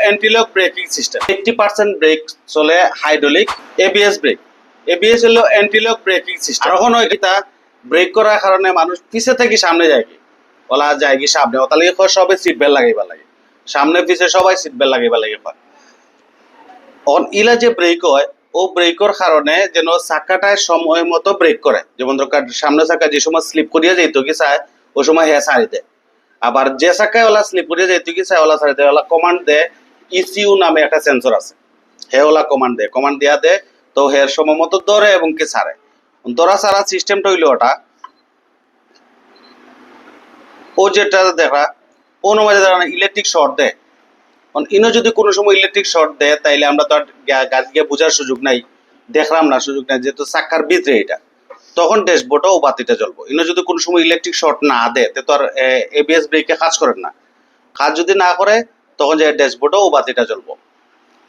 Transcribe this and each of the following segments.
Anti lock braking system. 80% brake চলে hydraulic. ABS brake, ABS হলো anti lock braking system. এখন হয় কি তা ব্রেক করার কারণে মানুষ পিছে থেকে সামনে যায় কি বলা যায় কি সামনে ওতালে সবে সিট বেল্ট লাগাইবা লাগে, সামনে পিছে সবাই সিট বেল্ট লাগাইবা লাগে। অন ইলা যে ব্রেক হয় ও ব্রেকর কারণে যেন চাকাটায় সময় মতো ব্রেক করে, যেমন দরকার সামনে চাকা যে সময় স্লিপ করিয়া যেত কি চায় ওই সময় হ্যাঁ ছাড়ি দেয়। আবার যে চাকায় ওলা স্লিপ করিয়া যেত কি চায় ওলা ছাড়ি দেয়। ওলা কমান্ড দেয়, ইসিউ নামে একটা সেন্সর আছে, হে ওলা কমান্ড দেয়, কমান্ড দিয়া দেয় তো হের সময় মতো ধরে এবং কি ছাড়ে। ধরা ছাড়া সিস্টেমটা হইলো ওটা ও যেটা দেখা কোনো মাঝে দাঁড়ানো ইলেকট্রিক শর্ট দেয়। ইনো যদি কোনো সময় ইলেকট্রিক শর্ট দেয় তাইলে আমরা তো আর গাড়িকে বোঝার সুযোগ নাই, দেখলাম না সুযোগ নাই, যেহেতু চাকার ভিতরে এটা, তখন ড্যাশবোর্ডও ও বাতিটা জ্বলবো। ইনো যদি কোনো সময় ইলেকট্রিক শর্ট না দেয় তো আর এবিএস ব্রেকে কাজ করেন না। কাজ যদি না করে তখন যে ড্যাশবোর্ডও ও বাতিটা জ্বলবো।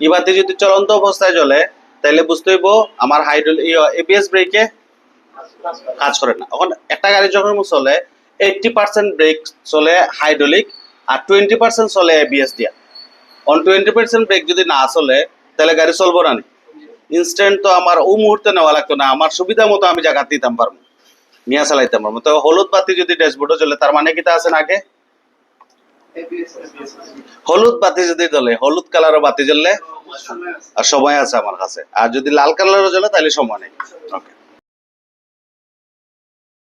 এই বাতি যদি চলন্ত অবস্থায় জ্বলে তাইলে বুঝতে হইব আমার এবিএস ব্রেকে কাজ করে না। এখন একটা গাড়ি যখন চলে 80% ব্রেক চলে হাইড্রোলিক আর 20% চলে এবিএস দিয়া। অন 20% ব্রেক যদি না চলে তাহলে গাড়ি চলবো না। ইনস্ট্যান্ট তো আমার ও মুহূর্তে নেওয়া লাগতো না, আমার সুবিধা মতো আমি জায়গা দিতাম পারবো, নিয়ে চালাইতাম পারবো। তো হলুদ বাতি যদি ড্যাশবোর্ডে চলে তার মানে কি তা আছে না আগে হলুদ বাতি যদি জ্বলে, হলুদ কালারের বাতি জ্বললে আর সময় আছে আমার কাছে, আর যদি লাল কালারও জ্বলে তাহলে সময় নেই। ওকে।